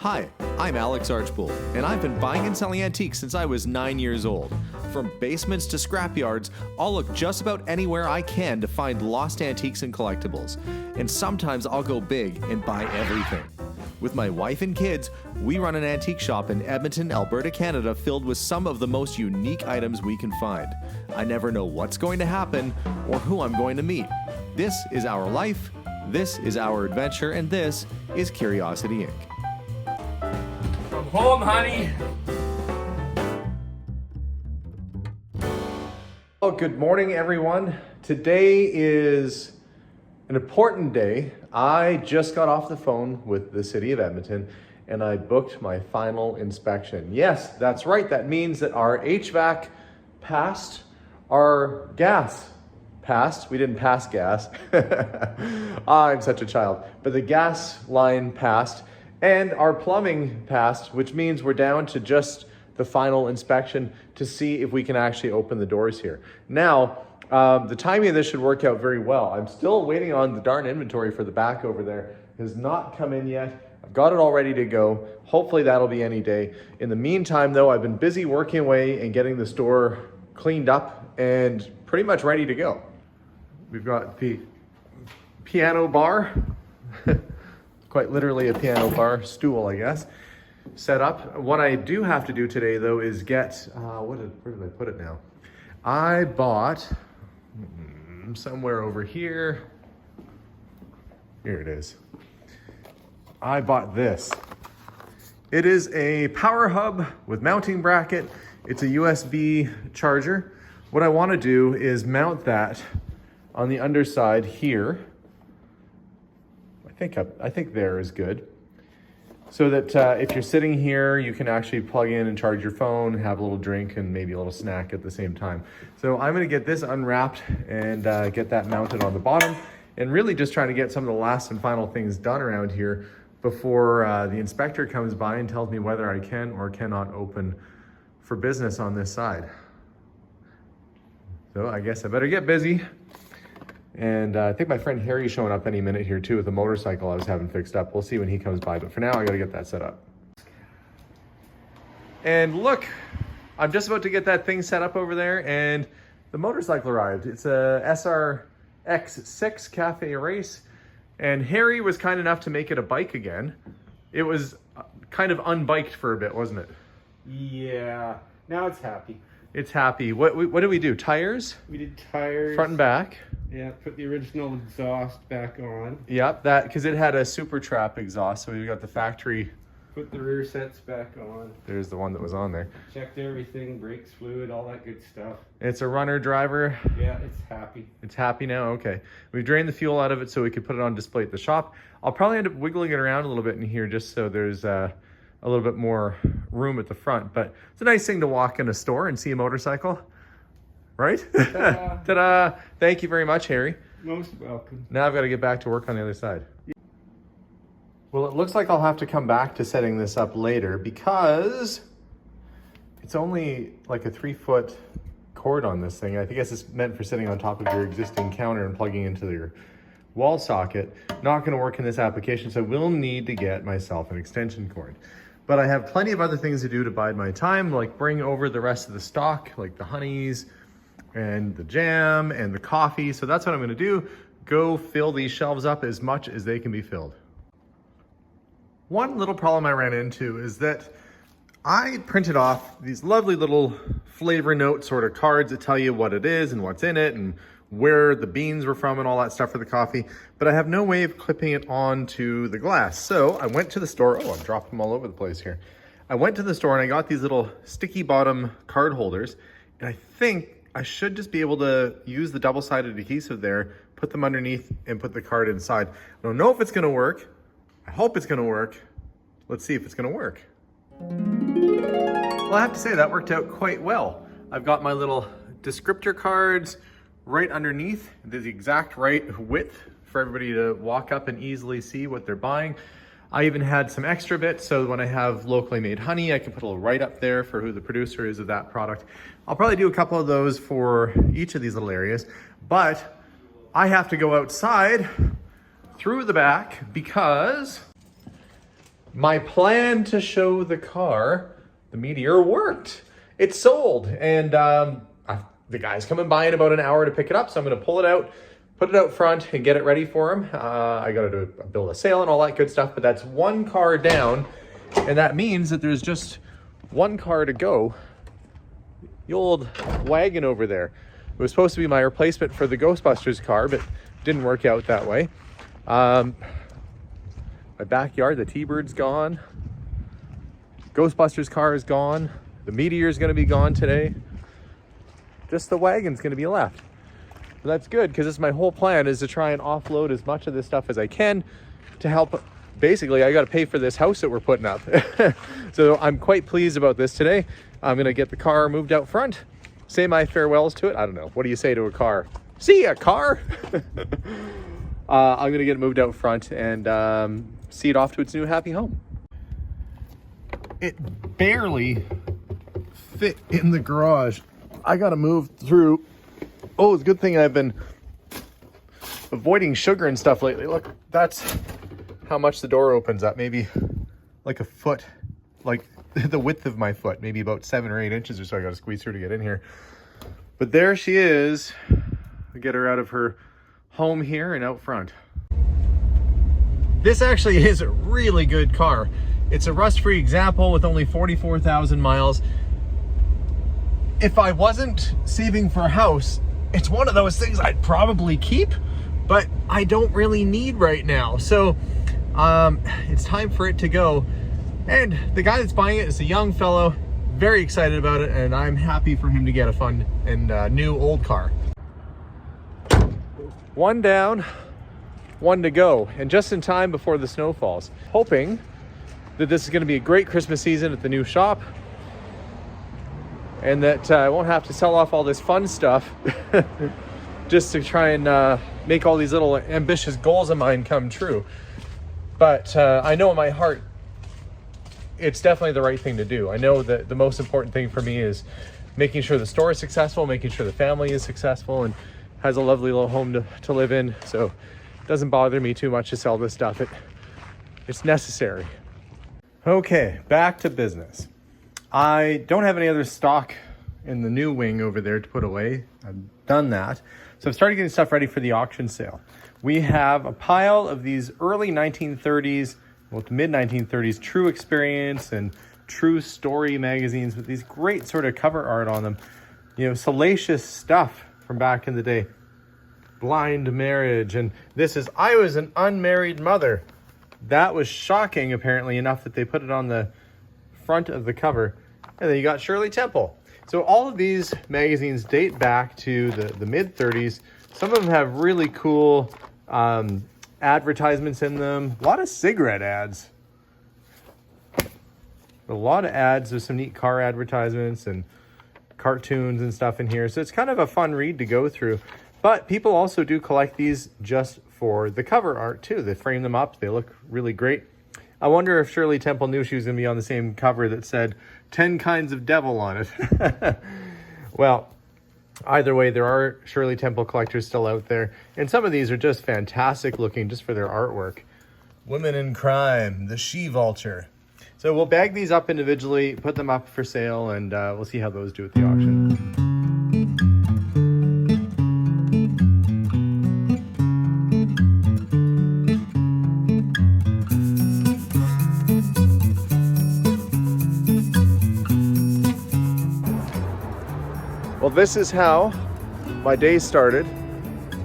Hi, I'm Alex Archbold, and I've been buying and selling antiques since I was 9 years old. From basements to scrapyards, I'll look just about anywhere I can to find lost antiques and collectibles. And sometimes I'll go big and buy everything. With my wife and kids, we run an antique shop in Edmonton, Alberta, Canada, filled with some of the most unique items we can find. I never know what's going to happen or who I'm going to meet. This is our life, this is our adventure, and this is Curiosity Inc. From home, honey. Well, good morning, everyone. Today is an important day. I just got off the phone with the city of Edmonton and I booked my final inspection. Yes, that's right. That means that our HVAC passed, our gas passed. We didn't pass gas. I'm such a child. But the gas line passed and our plumbing passed, which means we're down to just the final inspection to see if we can actually open the doors here. Now, the timing of this should work out very well. I'm still waiting on the darn inventory for the back over there. It has not come in yet. I've got it all ready to go. Hopefully that'll be any day. In the meantime, though, I've been busy working away and getting the store cleaned up and pretty much ready to go. We've got the piano bar, quite literally a piano bar stool, I guess, set up. What I do have to do today, though, is get, where did I put it now? I bought somewhere over here. Here it is. I bought this. It is a power hub with mounting bracket. It's a USB charger. What I want to do is mount that on the underside here. I think there is good. So that if you're sitting here, you can actually plug in and charge your phone, have a little drink, and maybe a little snack at the same time. So I'm gonna get this unwrapped and get that mounted on the bottom, and really just trying to get some of the last and final things done around here before the inspector comes by and tells me whether I can or cannot open for business on this side. So I guess I better get busy. And I think my friend Harry's showing up any minute here too with a motorcycle I was having fixed up. We'll see when he comes by, but for now I gotta get that set up. And look, I'm just about to get that thing set up over there and the motorcycle arrived. It's a SRX6 Cafe Race, and Harry was kind enough to make it a bike again. It was kind of unbiked for a bit, wasn't it? Yeah, now it's happy. It's happy. What did we do? Tires? We did tires. Front and back. Yeah, put the original exhaust back on. Yep, that because it had a Super Trap exhaust, so we got the factory. Put the rear sets back on. There's the one that was on there. Checked everything, brakes, fluid, all that good stuff. It's a runner driver. Yeah, it's happy. It's happy now, okay. We've drained the fuel out of it so we could put it on display at the shop. I'll probably end up wiggling it around a little bit in here just so there's a little bit more room at the front. But it's a nice thing to walk in a store and see a motorcycle, right? Ta-da! Ta-da! Thank you very much, Harry. Most welcome. Now I've got to get back to work on the other side. Well, it looks like I'll have to come back to setting this up later because it's only like a 3-foot cord on this thing. I guess it's meant for sitting on top of your existing counter and plugging into your wall socket. Not going to work in this application, so I will need to get myself an extension cord. But I have plenty of other things to do to bide my time, like bring over the rest of the stock, like the honeys and the jam and the coffee. So that's what I'm going to do. Go fill these shelves up as much as they can be filled. One little problem I ran into is that I printed off these lovely little flavor note sort of cards that tell you what it is and what's in it and where the beans were from and all that stuff for the coffee, but I have no way of clipping it onto the glass. So I went to the store. Oh, I'm dropping them all over the place here. I went to the store and I got these little sticky bottom card holders, and I think I should just be able to use the double-sided adhesive there, put them underneath and put the card inside. I don't know if it's gonna work. I hope it's gonna work. Let's see if it's gonna work. Well, I have to say that worked out quite well. I've got my little descriptor cards right underneath, the exact right width for everybody to walk up and easily see what they're buying. I even had some extra bits, so when I have locally made honey, I can put a little right up there for who the producer is of that product. I'll probably do a couple of those for each of these little areas, but I have to go outside through the back because My plan to show the car, the Meteor, worked. It's sold, and the guy's coming by in about an hour to pick it up, so I'm going to pull it out, put it out front, and get it ready for him. I got to do a bill of sale and all that good stuff, but that's one car down, and that means that there's just one car to go. The old wagon over there. It was supposed to be my replacement for the Ghostbusters car, but didn't work out that way. My backyard, the T-Bird's gone. Ghostbusters car is gone. The Meteor's gonna be gone today. Just the wagon's gonna be left. But that's good, because it's my whole plan is to try and offload as much of this stuff as I can to help. Basically, I gotta pay for this house that we're putting up. So I'm quite pleased about this today. I'm gonna get the car moved out front, say my farewells to it. I don't know, what do you say to a car? See ya, car! I'm gonna get it moved out front and see it off to its new happy home. It barely fit in the garage. I gotta move through. Oh, it's a good thing I've been avoiding sugar and stuff lately. Look, that's how much the door opens up. Maybe like a foot, like the width of my foot, maybe about 7 or 8 inches or so. I gotta squeeze through to get in here. But there she is. I get her out of her home here and out front. This actually is a really good car. It's a rust-free example with only 44,000 miles. If I wasn't saving for a house, it's one of those things I'd probably keep, but I don't really need right now. So it's time for it to go. And the guy that's buying it is a young fellow, very excited about it, and I'm happy for him to get a fun and new old car. One down, one to go, and just in time before the snow falls. Hoping that this is going to be a great Christmas season at the new shop, and that I won't have to sell off all this fun stuff just to try and make all these little ambitious goals of mine come true. But I know in my heart it's definitely the right thing to do. I know that the most important thing for me is making sure the store is successful, making sure the family is successful and has a lovely little home to live in. So it doesn't bother me too much to sell this stuff. It's necessary. Okay, back to business. I don't have any other stock in the new wing over there to put away. I've done that. So I've started getting stuff ready for the auction sale. We have a pile of these early 1930s, well, mid 1930s True Experience and True Story magazines with these great sort of cover art on them. You know, salacious stuff from back in the day. Blind Marriage, and this is I Was an Unmarried Mother. That was shocking, apparently, enough that they put it on the front of the cover. And then you got Shirley Temple. So all of these magazines date back to the mid-30s. Some of them have really cool advertisements in them. A lot of cigarette ads. A lot of ads. There's some neat car advertisements and cartoons and stuff in here. So it's kind of a fun read to go through. But people also do collect these just for the cover art too. They frame them up. They look really great. I wonder if Shirley Temple knew she was going to be on the same cover that said 10 Kinds of Devil on it. Well, either way, there are Shirley Temple collectors still out there. And some of these are just fantastic looking just for their artwork. Women in Crime, The She-Vulture. So we'll bag these up individually, put them up for sale, and we'll see how those do at the auction. Well, this is how my day started.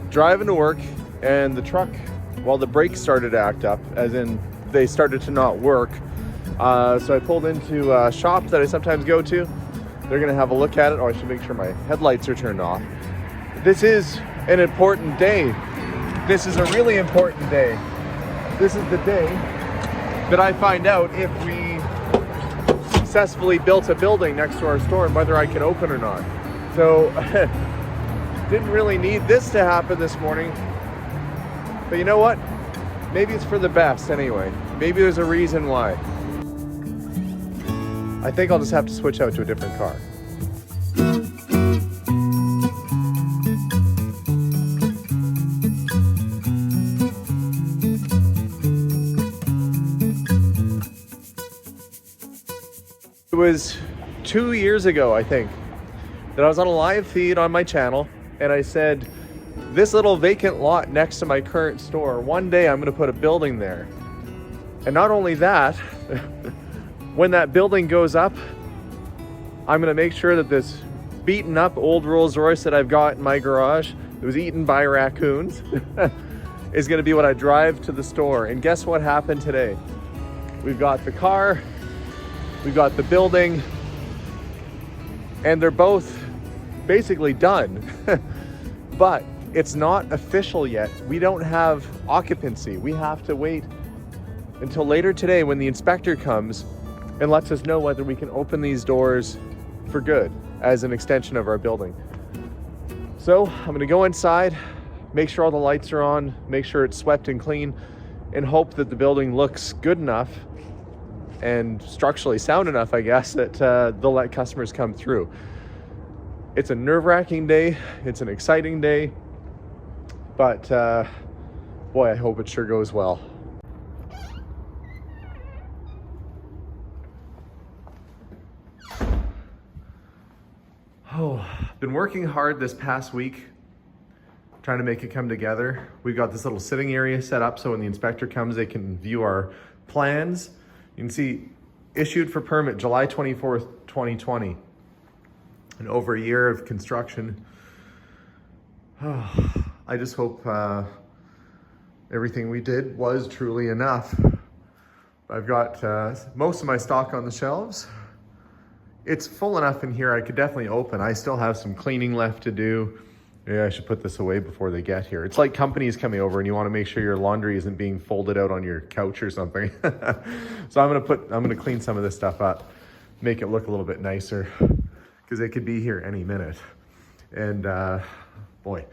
Driving to work, and the truck, well, the brakes started to act up, as in they started to not work. So I pulled into a shop that I sometimes go to. They're gonna have a look at it. Oh, I should make sure my headlights are turned off. This is an important day. This is a really important day. This is the day that I find out if we successfully built a building next to our store and whether I can open or not. So, didn't really need this to happen this morning. But you know what? Maybe it's for the best anyway. Maybe there's a reason why. I think I'll just have to switch out to a different car. It was 2 years ago, I think, that I was on a live feed on my channel and I said, this little vacant lot next to my current store, one day I'm gonna put a building there. And not only that, when that building goes up, I'm gonna make sure that this beaten up old Rolls Royce that I've got in my garage that was eaten by raccoons is gonna be what I drive to the store. And guess what happened today? We've got the car, we've got the building, and they're both basically done. But it's not official yet. We don't have occupancy. We have to wait until later today when the inspector comes and lets us know whether we can open these doors for good as an extension of our building. So I'm gonna go inside, make sure all the lights are on, make sure it's swept and clean, and hope that the building looks good enough and structurally sound enough, I guess, that they'll let customers come through. It's a nerve-wracking day. It's an exciting day. But boy, I hope it sure goes well. Oh, been working hard this past week, trying to make it come together. We've got this little sitting area set up so when the inspector comes, they can view our plans. You can see, issued for permit July 24th, 2020. And over a year of construction. Oh, I just hope everything we did was truly enough. I've got most of my stock on the shelves. It's full enough in here I could definitely open. I still have some cleaning left to do. Maybe I should put this away before they get here. It's like companies coming over and you want to make sure your laundry isn't being folded out on your couch or something. So I'm gonna clean some of this stuff up, make it look a little bit nicer, because they could be here any minute. And boy,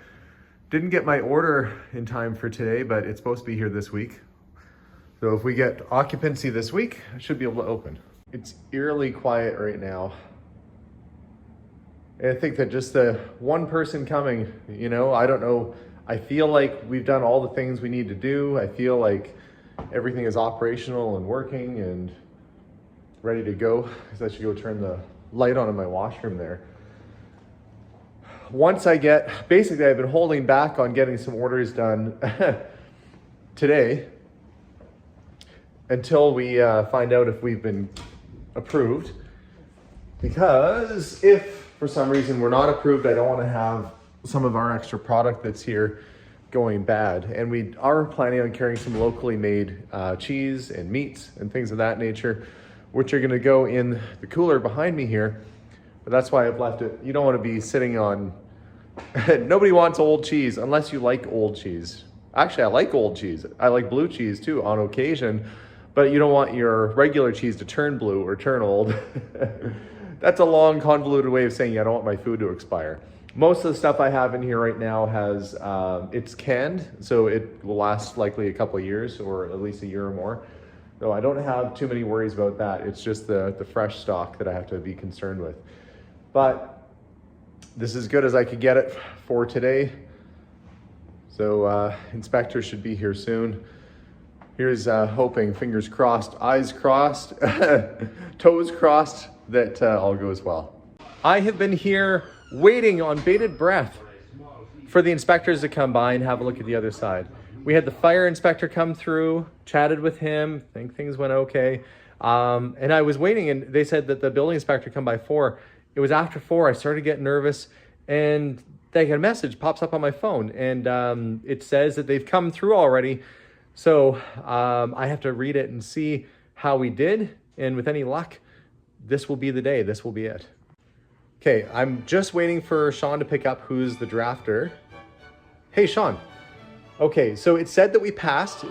didn't get my order in time for today, but it's supposed to be here this week. So if we get occupancy this week, I should be able to open. It's eerily quiet right now. And I think that just the one person coming, you know, I don't know, I feel like we've done all the things we need to do. I feel like everything is operational and working and ready to go. Because I should go turn the light on in my washroom there. Once I get, basically I've been holding back on getting some orders done today until we find out if we've been approved. Because if for some reason we're not approved, I don't want to have some of our extra product that's here going bad. And we are planning on carrying some locally made cheese and meats and things of that nature, which are going to go in the cooler behind me here. But that's why I've left it. You don't want to be sitting on, nobody wants old cheese unless you like old cheese. Actually, I like old cheese. I like blue cheese too on occasion, but you don't want your regular cheese to turn blue or turn old. That's a long, convoluted way of saying I don't want my food to expire. Most of the stuff I have in here right now has, it's canned, so it will last likely a couple of years or at least a year or more. No, I don't have too many worries about that. It's just the fresh stock that I have to be concerned with. But this is as good as I could get it for today. So inspector should be here soon. Here's hoping, fingers crossed, eyes crossed, toes crossed, that all goes well. I have been here waiting on bated breath for the inspectors to come by and have a look at the other side. We had the fire inspector come through, chatted with him, I think things went okay. And I was waiting and they said that the building inspector come by 4. It was after 4, I started getting nervous and they get a message pops up on my phone and it says that they've come through already. So I have to read it and see how we did. And with any luck, this will be the day, this will be it. Okay, I'm just waiting for Sean to pick up who's the drafter. Hey, Sean. Okay, so it said that we passed.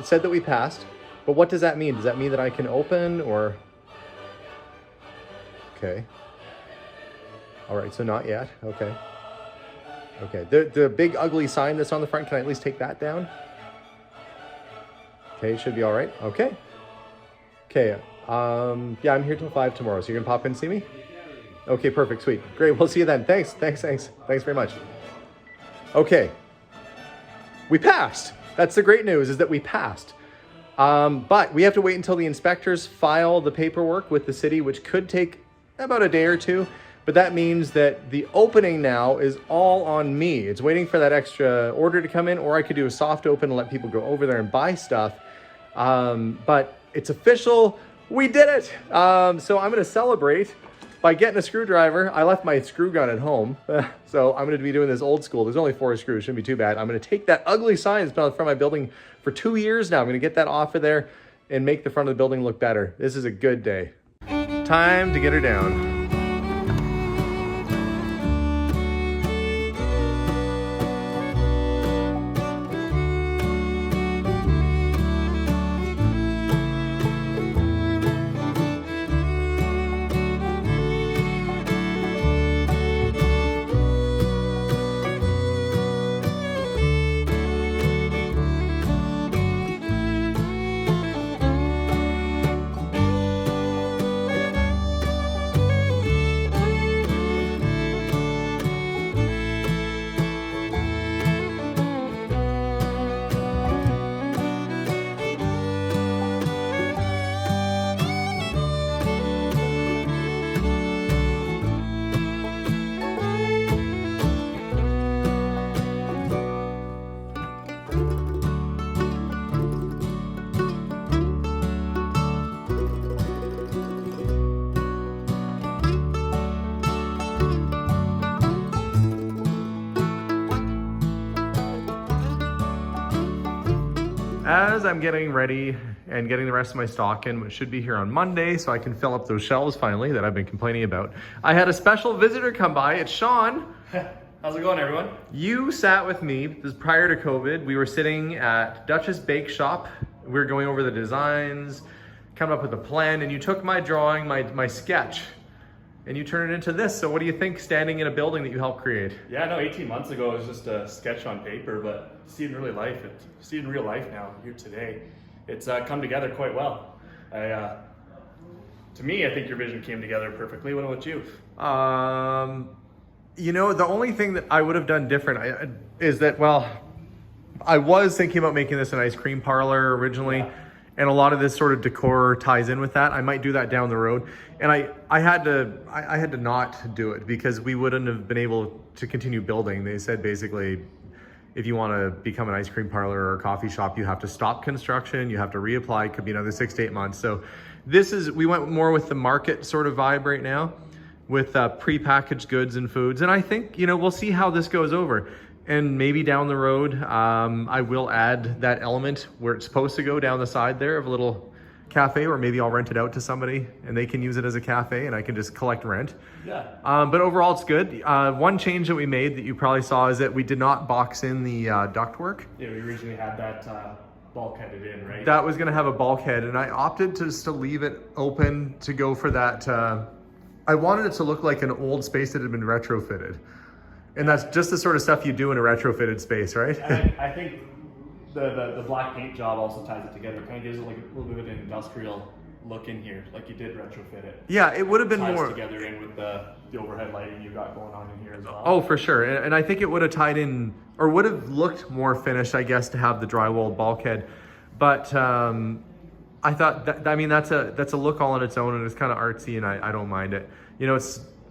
But what does that mean? Does that mean that I can open or? Okay. All right, so not yet, okay. Okay, the big ugly sign that's on the front, can I at least take that down? Okay, should be all right, okay. Okay, yeah, I'm here till 5 tomorrow, so you're gonna pop in and see me? Okay, perfect, sweet. Great, we'll see you then. Thanks very much. Okay, we passed. That's the great news, is that we passed. But we have to wait until the inspectors file the paperwork with the city, which could take about a day or two. But that means that the opening now is all on me. It's waiting for that extra order to come in, or I could do a soft open and let people go over there and buy stuff. But it's official. We did it. So I'm going to celebrate by getting a screwdriver. I left my screw gun at home. So I'm going to be doing this old school. There's only 4 screws. Shouldn't be too bad. I'm going to take that ugly sign that's been on the front of my building for 2 years now. I'm going to get that off of there and make the front of the building look better. This is a good day. Time to get her down. As I'm getting ready and getting the rest of my stock in, which should be here on Monday, so I can fill up those shelves finally that I've been complaining about, I had a special visitor come by. It's Sean. How's it going, everyone? You sat with me, this is prior to COVID. We were sitting at Duchess Bake Shop. We were going over the designs, coming up with a plan, and you took my drawing, my sketch, and you turned it into this. So what do you think standing in a building that you helped create? Yeah, no, 18 months ago it was just a sketch on paper, but see in real life, now, here today, it's come together quite well. To me, I think your vision came together perfectly. What about you? You know, the only thing that I would have done different is that, well, I was thinking about making this an ice cream parlor originally. Yeah. And a lot of this sort of decor ties in with that. I might do that down the road. And I had to not do it because we wouldn't have been able to continue building. They said basically, if you want to become an ice cream parlor or a coffee shop, you have to stop construction, you have to reapply, it could be another 6 to 8 months. So we went more with the market sort of vibe right now with pre-packaged goods and foods. And I think, we'll see how this goes over. And maybe down the road, I will add that element where it's supposed to go down the side there of a little cafe, or maybe I'll rent it out to somebody and they can use it as a cafe and I can just collect rent. Yeah. But overall, it's good. One change that we made that you probably saw is that we did not box in the ductwork. Yeah, we originally had that bulkheaded in, right? That was going to have a bulkhead, and I opted to just to leave it open to go for that. I wanted it to look like an old space that had been retrofitted. And that's just the sort of stuff you do in a retrofitted space, right? And I think the black paint job also ties it together. It kind of gives it like a little bit of an industrial look in here, like you did retrofit it. Yeah, it would have been ties more together in with the overhead lighting you got going on in here as well. Oh, for sure. And I think it would have tied in, or would have looked more finished, I guess, to have the drywall bulkhead. But I thought that's a look all on its own, and it's kind of artsy, and I don't mind it.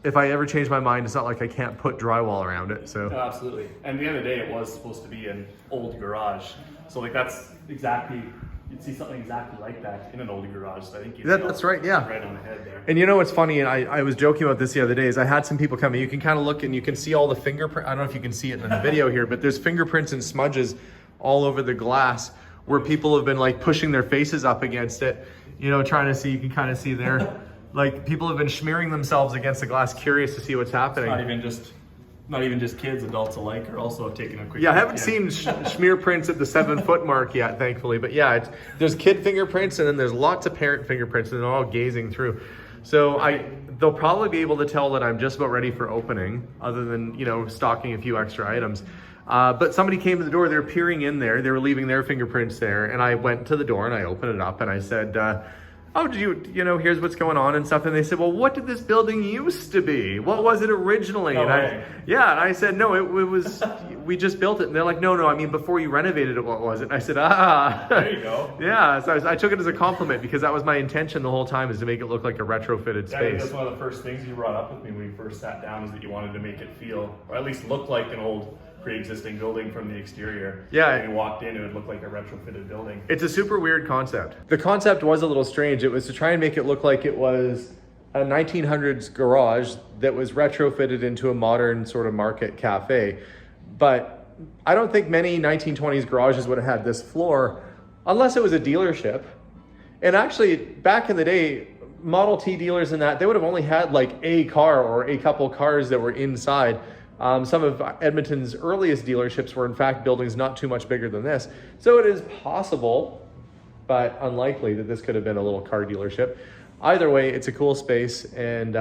If I ever change my mind, it's not like I can't put drywall around it. So No, absolutely. And at the end of the day, it was supposed to be an old garage. So that's exactly, you'd see something exactly like that in an old garage. So I think that's right, yeah. Right on the head there. And what's funny, and I was joking about this the other day, is I had some people come in. You can kind of look and you can see all the fingerprint. I don't know if you can see it in the video here, but there's fingerprints and smudges all over the glass where people have been like pushing their faces up against it, trying to see. You can kind of see there. Like people have been smearing themselves against the glass, curious to see what's happening. Not even just kids, adults alike are also taking a quick. Yeah, I haven't seen smear prints at the 7-foot mark yet, thankfully. But yeah, there's kid fingerprints and then there's lots of parent fingerprints, and they're all gazing through. So they'll probably be able to tell that I'm just about ready for opening, other than stocking a few extra items. But somebody came to the door. They were peering in there. They were leaving their fingerprints there, and I went to the door and I opened it up and I said, oh, here's what's going on and stuff. And they said, well, what did this building used to be? What was it originally? No and way. and I said, no, it was, we just built it. And they're like, no, I mean, before you renovated it, what was it? And I said, There you go. Yeah, so I took it as a compliment because that was my intention the whole time, is to make it look like a retrofitted Yeah, I think space. that's one of the first things you brought up with me when we first sat down, is that you wanted to make it feel, or at least look like an old pre-existing building from the exterior. Yeah. When you walked in, it would look like a retrofitted building. It's a super weird concept. The concept was a little strange. It was to try and make it look like it was a 1900s garage that was retrofitted into a modern sort of market cafe. But I don't think many 1920s garages would have had this floor unless it was a dealership. And actually, back in the day, Model T dealers and that, they would have only had like a car or a couple cars that were inside. Some of Edmonton's earliest dealerships were in fact buildings not too much bigger than this. So it is possible, but unlikely, that this could have been a little car dealership. Either way, it's a cool space. And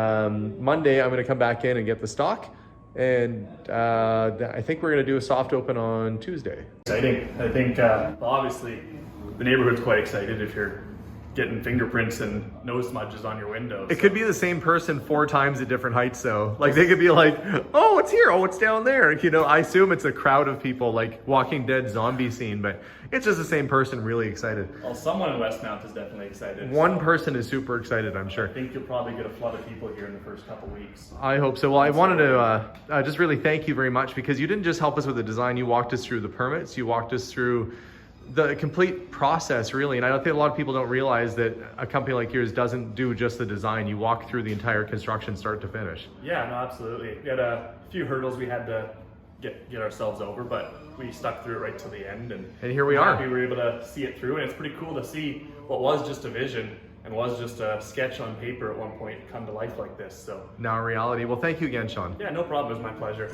Monday, I'm going to come back in and get the stock. And I think we're going to do a soft open on Tuesday. Exciting. I think obviously the neighborhood's quite excited if you're getting fingerprints and nose smudges on your windows. It could be the same person 4 times at different heights, though. Like, they could be like, oh, it's here, oh, it's down there. I assume it's a crowd of people, like Walking Dead zombie scene, but it's just the same person really excited. Well, someone in Westmount is definitely excited. One person is super excited, I'm sure. I think you'll probably get a flood of people here in the first couple weeks. I hope so. Well, I wanted to just really thank you very much, because you didn't just help us with the design, you walked us through the permits, you walked us through the complete process, really. And I think a lot of people don't realize that a company like yours doesn't do just the design. You walk through the entire construction start to finish. Yeah, no, absolutely. We had a few hurdles we had to get ourselves over, but we stuck through it right to the end. And here we are. We were able to see it through, and it's pretty cool to see what was just a vision and was just a sketch on paper at one point come to life like this. So now reality. Well, thank you again, Sean. Yeah, no problem. It was my pleasure.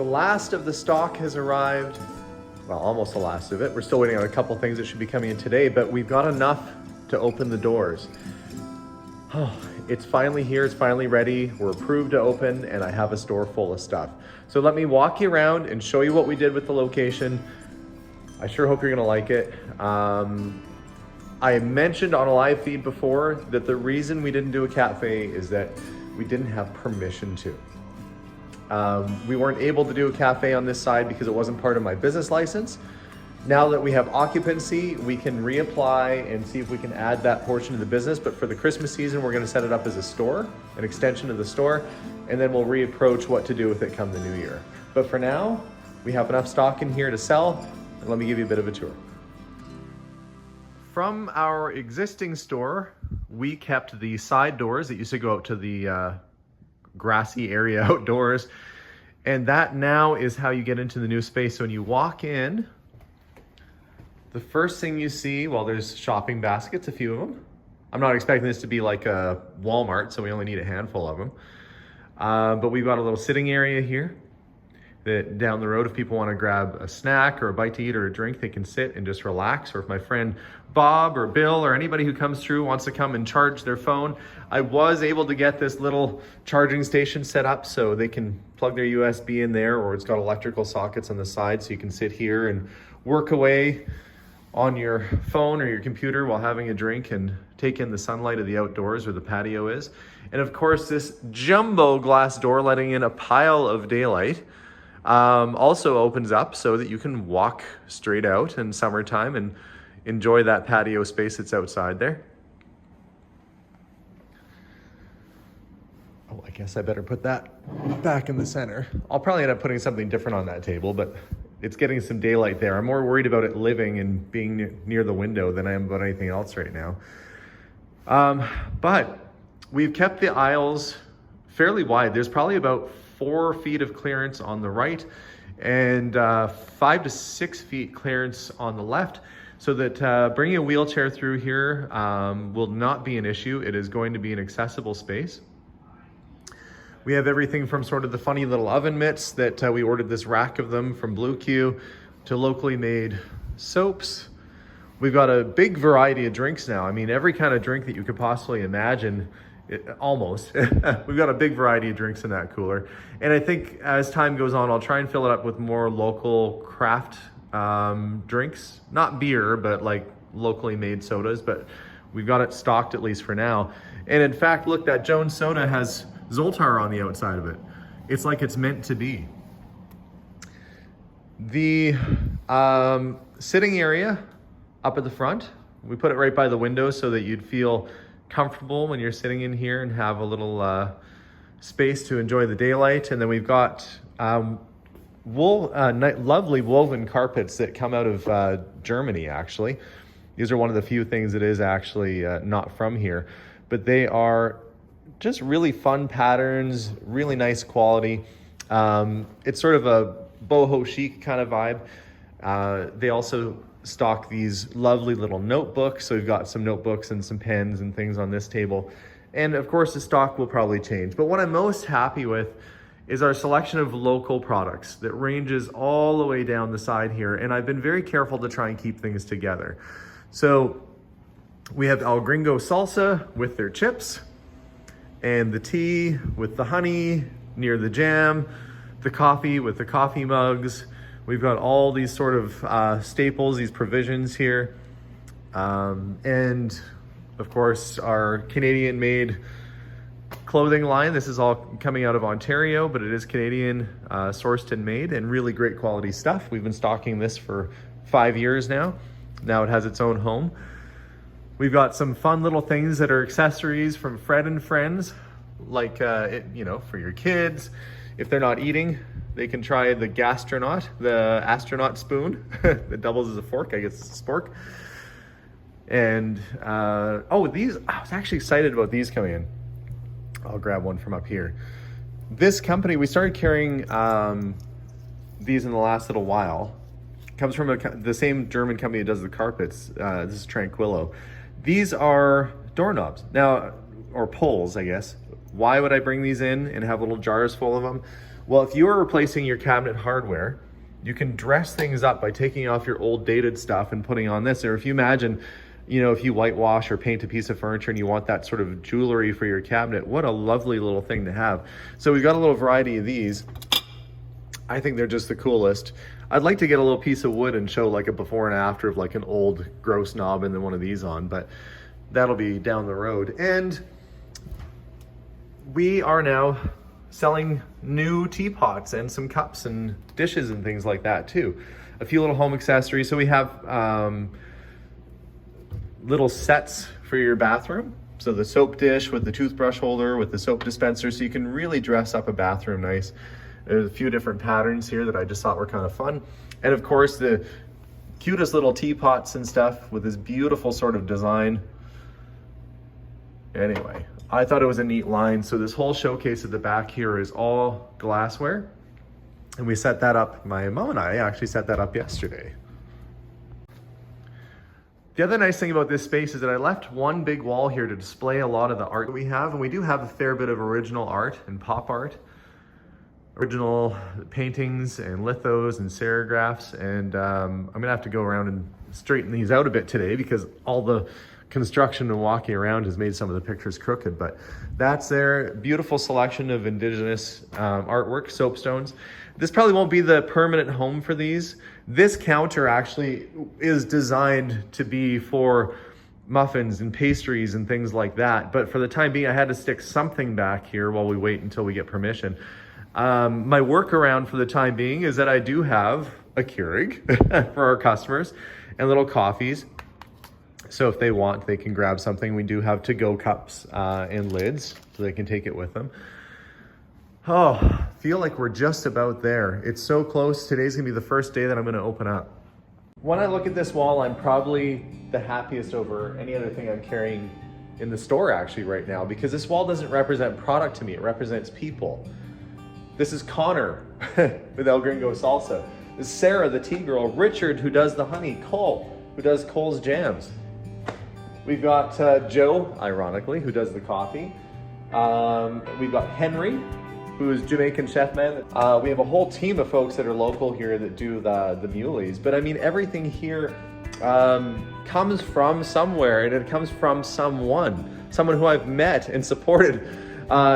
Last of the stock has arrived. Well, almost the last of it. We're still waiting on a couple things that should be coming in today, but we've got enough to open the doors. Oh, it's finally here, it's finally ready. We're approved to open, and I have a store full of stuff. So let me walk you around and show you what we did with the location. I sure hope you're gonna like it. I mentioned on a live feed before that the reason we didn't do a cafe is that we didn't have permission to. We weren't able to do a cafe on this side because it wasn't part of my business license. Now that we have occupancy, we can reapply and see if we can add that portion of the business. But for the Christmas season, we're going to set it up as a store, an extension of the store, and then we'll reapproach what to do with it come the new year. But for now, we have enough stock in here to sell, and let me give you a bit of a tour. From our existing store, we kept the side doors that used to go out to the grassy area outdoors, and that now is how you get into the new space. So when you walk in, the first thing you see, well, there's shopping baskets, a few of them. I'm not expecting this to be like a Walmart, so we only need a handful of them. But we've got a little sitting area here that down the road, if people want to grab a snack or a bite to eat or a drink, they can sit and just relax. Or if my friend Bob or Bill or anybody who comes through wants to come and charge their phone, I was able to get this little charging station set up so they can plug their USB in there, or it's got electrical sockets on the side so you can sit here and work away on your phone or your computer while having a drink and take in the sunlight of the outdoors where the patio is. And of course, this jumbo glass door letting in a pile of daylight also opens up so that you can walk straight out in summertime and enjoy that patio space that's outside there. Oh, I guess I better put that back in the center. I'll probably end up putting something different on that table, but it's getting some daylight there. I'm more worried about it living and being near the window than I am about anything else right now. But we've kept the aisles fairly wide. There's probably about 4 feet of clearance on the right and 5 to 6 feet clearance on the left, so that bringing a wheelchair through here will not be an issue. It is going to be an accessible space. We have everything from sort of the funny little oven mitts that we ordered this rack of them from Blue Q, to locally made soaps. We've got a big variety of drinks now. I mean, every kind of drink that you could possibly imagine, almost. We've got a big variety of drinks in that cooler. And I think as time goes on, I'll try and fill it up with more local craft drinks. Not beer, but like locally made sodas. But we've got it stocked, at least for now. And in fact, look, that Jones Soda has Zoltar on the outside of it. It's like it's meant to be. The sitting area up at the front, we put it right by the window so that you'd feel comfortable when you're sitting in here and have a little space to enjoy the daylight. And then we've got lovely woven carpets that come out of Germany, actually. These are one of the few things that is actually not from here, but they are just really fun patterns, really nice quality. It's sort of a boho chic kind of vibe. They also stock these lovely little notebooks. So we've got some notebooks and some pens and things on this table. And of course the stock will probably change. But what I'm most happy with is our selection of local products that ranges all the way down the side here. And I've been very careful to try and keep things together. So we have El Gringo salsa with their chips, and the tea with the honey near the jam, the coffee with the coffee mugs. We've got all these sort of staples, these provisions here. And of course, our Canadian-made clothing line. This is all coming out of Ontario, but it is Canadian sourced and made, and really great quality stuff. We've been stocking this for 5 years now. Now it has its own home. We've got some fun little things that are accessories from Fred and Friends, like, for your kids. If they're not eating, they can try the Gastronaut, the astronaut spoon that doubles as a fork. I guess it's a spork. And, these, I was actually excited about these coming in. I'll grab one from up here. This company, we started carrying these in the last little while. Comes from the same German company that does the carpets. This is Tranquillo. These are doorknobs now, or poles, I guess. Why would I bring these in and have little jars full of them? Well, if you are replacing your cabinet hardware, you can dress things up by taking off your old dated stuff and putting on this. Or if you imagine, if you whitewash or paint a piece of furniture and you want that sort of jewelry for your cabinet, what a lovely little thing to have. So we've got a little variety of these. I think they're just the coolest. I'd like to get a little piece of wood and show like a before and after of like an old gross knob and then one of these on, but that'll be down the road. And we are now selling new teapots and some cups and dishes and things like that too. A few little home accessories. So we have little sets for your bathroom. So the soap dish with the toothbrush holder with the soap dispenser, so you can really dress up a bathroom nice. There's a few different patterns here that I just thought were kind of fun. And of course the cutest little teapots and stuff with this beautiful sort of design. Anyway, I thought it was a neat line. So this whole showcase at the back here is all glassware. And we set that up, my mom and I actually set that up yesterday. The other nice thing about this space is that I left one big wall here to display a lot of the art that we have. And we do have a fair bit of original art and pop art. Original paintings and lithos and serigraphs. And I'm gonna have to go around and straighten these out a bit today because all the construction and walking around has made some of the pictures crooked, but that's their beautiful selection of indigenous artwork, soapstones. This probably won't be the permanent home for these. This counter actually is designed to be for muffins and pastries and things like that. But for the time being, I had to stick something back here while we wait until we get permission. My workaround for the time being is that I do have a Keurig for our customers and little coffees. So if they want, they can grab something. We do have to-go cups and lids, so they can take it with them. Oh, feel like we're just about there. It's so close. Today's gonna be the first day that I'm gonna open up. When I look at this wall, I'm probably the happiest over any other thing I'm carrying in the store actually right now, because this wall doesn't represent product to me, it represents people. This is Connor with El Gringo Salsa. This is Sarah, the tea girl, Richard, who does the honey, Cole, who does Cole's jams. We've got Joe, ironically, who does the coffee. We've got Henry, who is Jamaican chef man. We have a whole team of folks that are local here that do the muleys. But I mean, everything here comes from somewhere, and it comes from someone who I've met and supported.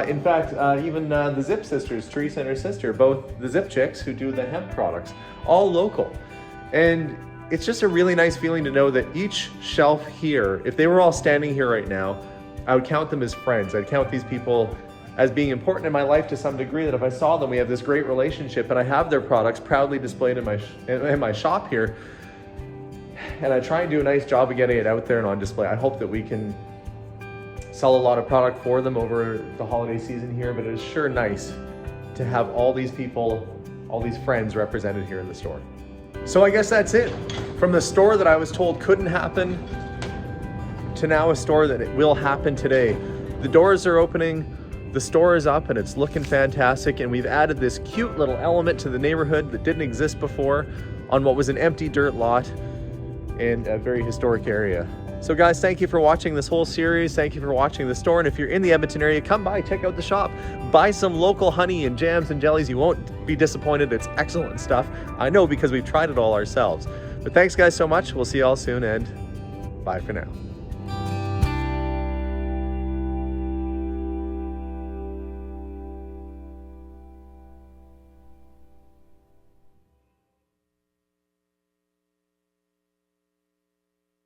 In fact, even the Zip sisters, Teresa and her sister, both the Zip chicks who do the hemp products, all local. And it's just a really nice feeling to know that each shelf here, if they were all standing here right now, I would count them as friends. I'd count these people as being important in my life to some degree, that if I saw them, we have this great relationship, and I have their products proudly displayed in my shop here. And I try and do a nice job of getting it out there and on display. I hope that we can sell a lot of product for them over the holiday season here, but it is sure nice to have all these people, all these friends represented here in the store. So I guess that's it. From the store that I was told couldn't happen to now a store that it will happen today. The doors are opening, the store is up, and it's looking fantastic, and we've added this cute little element to the neighborhood that didn't exist before on what was an empty dirt lot in a very historic area. So guys, thank you for watching this whole series. Thank you for watching the store. And if you're in the Edmonton area, come by, check out the shop. Buy some local honey and jams and jellies. You won't be disappointed. It's excellent stuff. I know, because we've tried it all ourselves. But thanks guys so much. We'll see you all soon, and bye for now.